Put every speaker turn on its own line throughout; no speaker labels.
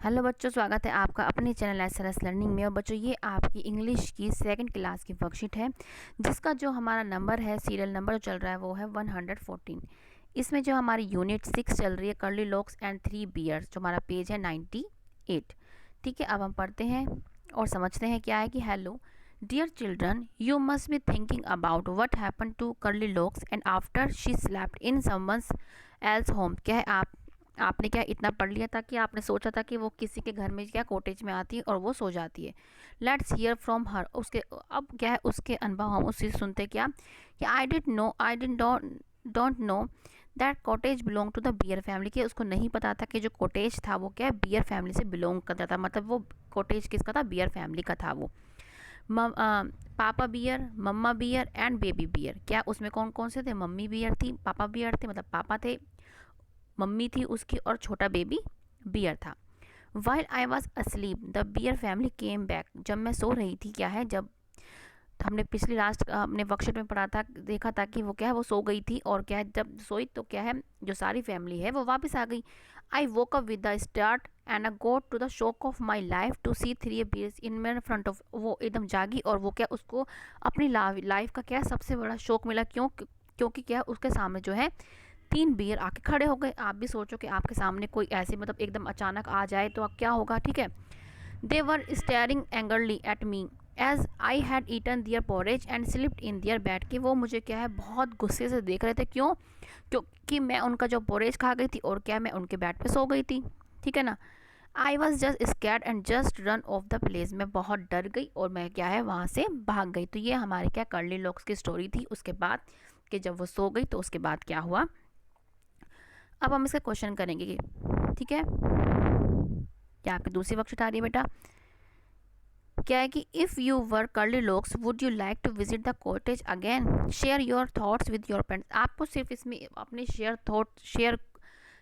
Hello बच्चों, स्वागत है आपका अपने चैनल एसआरएस लर्निंग में। और बच्चों, ये आपकी इंग्लिश की सेकंड क्लास की वर्कशीट है, जिसका जो हमारा नंबर है, सीरियल नंबर जो चल रहा है वो है 114। इसमें जो हमारी यूनिट 6 चल रही है, कर्ली लॉक्स एंड 3 बियर्स, जो हमारा पेज है 98। ठीक है, अब हम पढ़ते हैं और समझते हैं क्या है कि hello dear children, you must be thinking about what happen to Curly Locks and after she slept in someone's else home. क्या है, आपने क्या इतना पढ़ लिया था कि आपने सोचा था कि वो किसी के घर में क्या कॉटेज में आती है और वो सो जाती है। Let's hear from her. उसके अब क्या है, उसके अनुभव हम उससे सुनते क्या कि I did don't know that cottage belong to the bear family. के उसको नहीं पता था कि जो कॉटेज था वो क्या है, बियर फैमिली से बिलोंग करता था। मतलब वो कॉटेज किसका था, बियर फैमिली का था वो। Papa bear, mama bear and baby bear. क्या उसमें कौन कौन से थे, मम्मी बियर थी, पापा बियर थे, मतलब पापा थे, मम्मी थी उसकी, और छोटा बेबी बियर था। While I was asleep the bear family came back. जब मैं सो रही थी, क्या है, जब हमने पिछली लास्ट अपने वर्कशीट में पढ़ा था, देखा था कि वो क्या है, वो सो गई थी, और क्या है, जब सोई तो क्या है, जो सारी फैमिली है वो वापस आ गई। I woke up with the start and a go to the shock of my life to see 3 bears in मेरे फ्रंट ऑफ। वो एकदम जागी और वो क्या, उसको अपनी लाइफ का क्या सबसे बड़ा शौक मिला। क्योंकि क्या उसके सामने जो है 3 बियर आके खड़े हो गए। आप भी सोचो कि आपके सामने कोई ऐसे मतलब एकदम अचानक आ जाए तो अब क्या होगा। ठीक है, they were staring angrily at me as I had eaten their porridge and slipped in their bed. कि वो मुझे क्या है बहुत गुस्से से देख रहे थे। क्योंकि मैं उनका जो पॉरेज खा गई थी और क्या मैं उनके बेड पे सो गई थी। ठीक है ना। I was just scared and just run of the place. मैं बहुत डर गई और मैं क्या है वहाँ से भाग गई। तो ये हमारे क्या कर्ली लॉक्स की स्टोरी थी। उसके बाद कि जब वो सो गई तो उसके बाद क्या हुआ, अब हम इसका क्वेश्चन करेंगे। ठीक है, क्या आपकी दूसरी वर्कशीट आ रही है बेटा। क्या है कि if you were Curly Locks would you like to visit the cottage again, share your thoughts with your parents. आपको सिर्फ इसमें अपने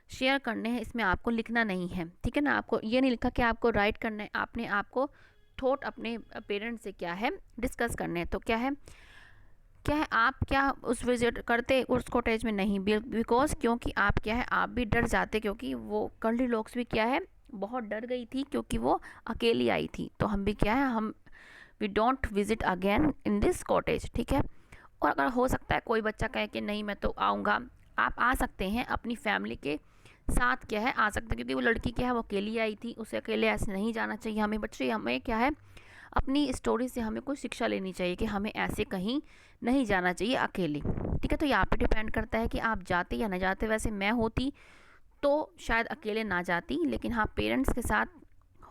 शेयर करने हैं, इसमें आपको लिखना नहीं है। ठीक है ना, आपको ये नहीं लिखा कि आपको राइट करना है, आपने आपको थॉट अपने पेरेंट्स से क्या है डिस्कस करने हैं। तो क्या है आप क्या उस विजिट करते उस कॉटेज में, नहीं, बिकॉज क्योंकि आप क्या है, आप भी डर जाते, क्योंकि वो कर्ली लॉक्स भी क्या है बहुत डर गई थी, क्योंकि वो अकेली आई थी। तो हम भी क्या है, हम we don't visit again in this cottage. ठीक है, और अगर हो सकता है कोई बच्चा कहे कि नहीं मैं तो आऊँगा, आप आ सकते हैं अपनी फैमिली के साथ, क्या है आ सकते हैं, क्योंकि वो लड़की क्या है वो अकेली आई थी, उसे अकेले ऐसे नहीं जाना चाहिए। हमें बच्चे, हमें क्या है अपनी स्टोरी से हमें कुछ शिक्षा लेनी चाहिए कि हमें ऐसे कहीं नहीं जाना चाहिए अकेले। ठीक है, तो यहाँ पे डिपेंड करता है कि आप जाते या ना जाते। वैसे मैं होती तो शायद अकेले ना जाती, लेकिन हाँ पेरेंट्स के साथ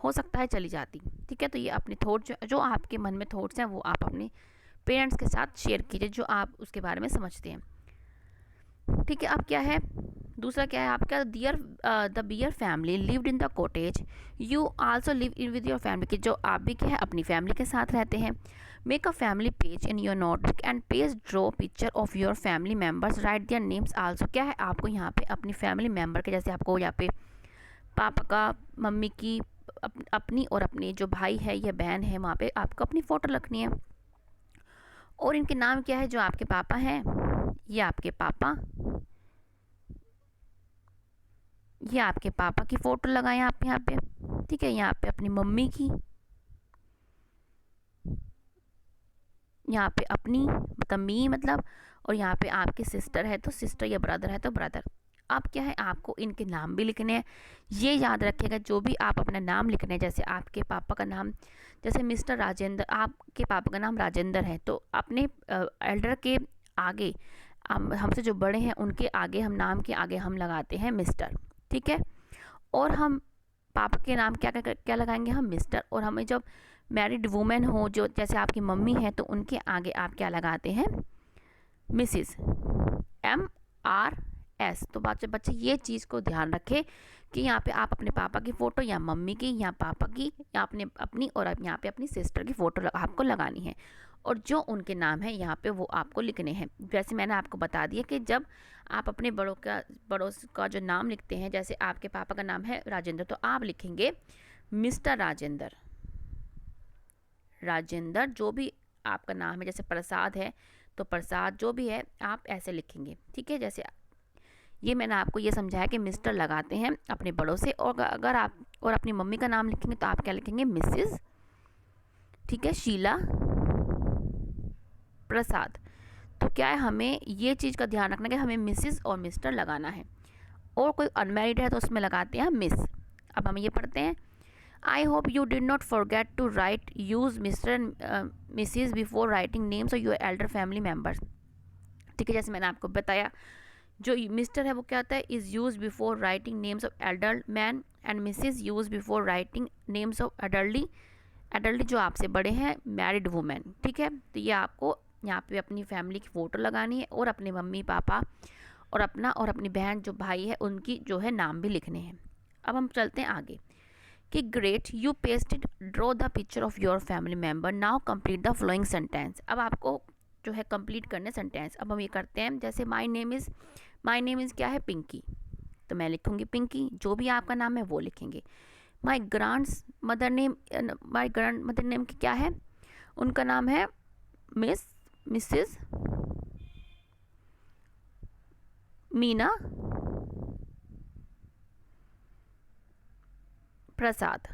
हो सकता है चली जाती। ठीक है, तो ये अपने थॉट जो आपके मन में थॉट्स हैं वो आप अपने पेरेंट्स के साथ शेयर कीजिए, जो आप उसके बारे में समझते हैं। ठीक है, अब क्या है, दूसरा क्या है आपका, dear the bear family lived in the cottage, you also live in with your family. की जो आप भी क्या है अपनी फैमिली के साथ रहते हैं। Make a family page in your notebook and page draw picture of your family members, right their names also. क्या है, आपको यहाँ पे अपनी फैमिली मेम्बर के, जैसे आपको यहाँ पे पापा का, मम्मी की, अपनी और अपनी जो भाई है या बहन है, वहाँ पे आपको अपनी फ़ोटो रखनी है। और इनके नाम क्या है, जो आपके पापा हैं ये आपके पापा, ये आपके पापा की फ़ोटो लगाएं आप यहाँ पे। ठीक है, यहाँ पे अपनी मम्मी की, यहाँ पे अपनी मतलब मी मतलब, और यहाँ पे आपके सिस्टर है तो सिस्टर, या ब्रदर है तो ब्रदर। अब क्या है, आपको इनके नाम भी लिखने हैं। ये याद रखिएगा, जो भी आप अपना नाम लिखने हैं, जैसे आपके पापा का नाम, जैसे मिस्टर राजेंद्र, आपके पापा का नाम राजेंद्र है, तो अपने एल्डर के आगे, हमसे जो बड़े हैं उनके आगे, हम नाम के आगे हम लगाते हैं मिस्टर। ठीक है, और हम पापा के नाम क्या क्या क्या लगाएंगे, हम मिस्टर। और हमें जब मैरिड वुमेन हो, जो जैसे आपकी मम्मी है, तो उनके आगे आप क्या लगाते हैं, मिसिस, MRS। तो बच्चे ये चीज़ को ध्यान रखें कि यहाँ पे आप अपने पापा की फ़ोटो या मम्मी की या पापा की या अपने अपनी, और यहाँ पे अपनी सिस्टर की फ़ोटो आपको लगानी है, और जो उनके नाम है यहाँ पे वो आपको लिखने हैं। जैसे मैंने आपको बता दिया कि जब आप अपने बड़ों का जो नाम लिखते हैं, जैसे आपके पापा का नाम है राजेंद्र, तो आप लिखेंगे मिस्टर राजेंद्र। राजेंद्र जो भी आपका नाम है, जैसे प्रसाद है तो प्रसाद जो भी है आप ऐसे लिखेंगे। ठीक है, जैसे ये मैंने आपको ये समझाया कि मिस्टर लगाते हैं अपने बड़ों से, और अगर आप और अपनी मम्मी का नाम लिखेंगे तो आप क्या लिखेंगे, मिसेस, ठीक है, शीला प्रसाद। तो क्या है, हमें ये चीज़ का ध्यान रखना कि हमें मिसेस और मिस्टर लगाना है, और कोई अनमैरिड है तो उसमें लगाते हैं मिस। अब हम ये पढ़ते हैं, I hope you did not forget to write use mister and missus before writing names of your elder family members. ठीक है, जैसे मैंने आपको बताया, जो मिस्टर है वो क्या होता है, is use before writing names of adult man, and Mrs use before writing names of adult, adult जो आपसे बड़े हैं, मैरिड वुमेन। ठीक है, तो ये आपको यहाँ पे अपनी फैमिली की फ़ोटो लगानी है, और अपने मम्मी पापा और अपना और अपनी बहन जो भाई है उनकी जो है नाम भी लिखने हैं। अब हम चलते हैं आगे कि great, you pasted, draw the picture of your family member, now complete the flowing sentence. अब आपको जो है कंप्लीट करने सेंटेंस। अब हम ये करते हैं, जैसे माय नेम इज़ क्या है, पिंकी, तो मैं लिखूंगी पिंकी, जो भी आपका नाम है वो लिखेंगे। माय ग्रांड मदर नेम क्या है, उनका नाम है मिसेस मीना प्रसाद,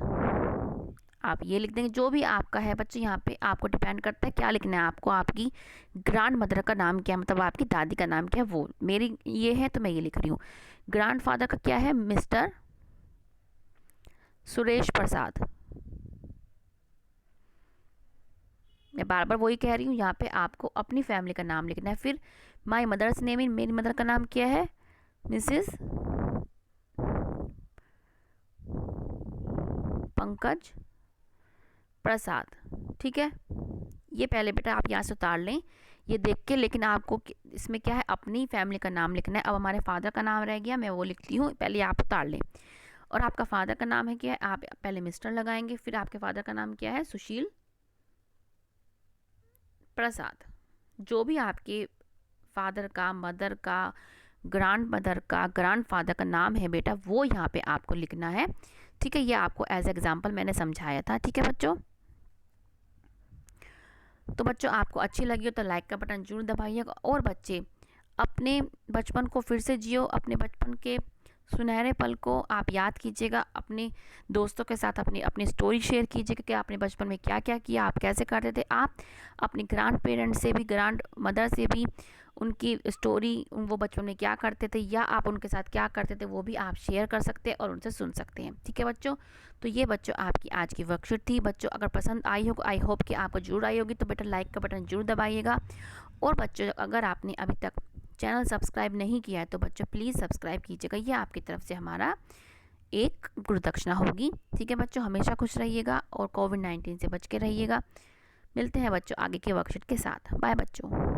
आप ये लिख देंगे। जो भी आपका है बच्चे, यहाँ पे आपको डिपेंड करता है क्या लिखना है आपको, आपकी ग्रैंड मदर का नाम क्या है, मतलब आपकी दादी का नाम क्या है, वो मेरी ये है तो मैं ये लिख रही हूँ। ग्रैंड फादर का क्या है, मिस्टर सुरेश प्रसाद। मैं बार बार वही कह रही हूँ, यहाँ पे आपको अपनी फैमिली का नाम लिखना है। फिर माई मदर्स नेम, मेरी मदर का नाम क्या है, मिसेस पंकज प्रसाद। ठीक है, ये पहले बेटा आप यहाँ से उतार लें ये देख के, लेकिन आपको इसमें क्या है, अपनी फैमिली का नाम लिखना है। अब हमारे फादर का नाम रह गया, मैं वो लिखती हूँ, पहले आप उतार लें। और आपका फादर का नाम है क्या है, आप पहले मिस्टर लगाएंगे, फिर आपके फादर का नाम क्या है, सुशील प्रसाद। जो भी आपके फादर का, मदर का, ग्रैंड मदर का, ग्रैंड फादर का नाम है बेटा, वो यहाँ पे आपको लिखना है। ठीक है, ये आपको एज एग्जाम्पल मैंने समझाया था। ठीक है बच्चों, तो बच्चों आपको अच्छी लगी हो तो लाइक का बटन जरूर दबाइएगा, और बच्चे अपने बचपन को फिर से जियो, अपने बचपन के सुनहरे पल को आप याद कीजिएगा, अपने दोस्तों के साथ अपनी अपनी स्टोरी शेयर कीजिएगा कि आपने बचपन में क्या क्या किया, आप कैसे करते थे। आप अपने ग्रैंड पेरेंट्स से भी, ग्रैंड मदर से भी उनकी स्टोरी, वो बचपन में क्या करते थे या आप उनके साथ क्या करते थे, वो भी आप शेयर कर सकते हैं और उनसे सुन सकते हैं। ठीक है बच्चों, तो ये बच्चों आपकी आज की वर्कशीट थी। बच्चों अगर पसंद आई हो, आई होप कि आपको जरूर आई होगी, तो बेटा लाइक का बटन जरूर दबाइएगा। और बच्चों अगर आपने अभी तक चैनल सब्सक्राइब नहीं किया है तो बच्चों प्लीज़ सब्सक्राइब कीजिएगा, ये आपकी तरफ से हमारा एक गुरुदक्षिणा होगी। ठीक है बच्चों, हमेशा खुश रहिएगा और कोविड-19 से बच के रहिएगा। मिलते हैं बच्चों आगे के वर्कशीट के साथ। बाय बच्चों।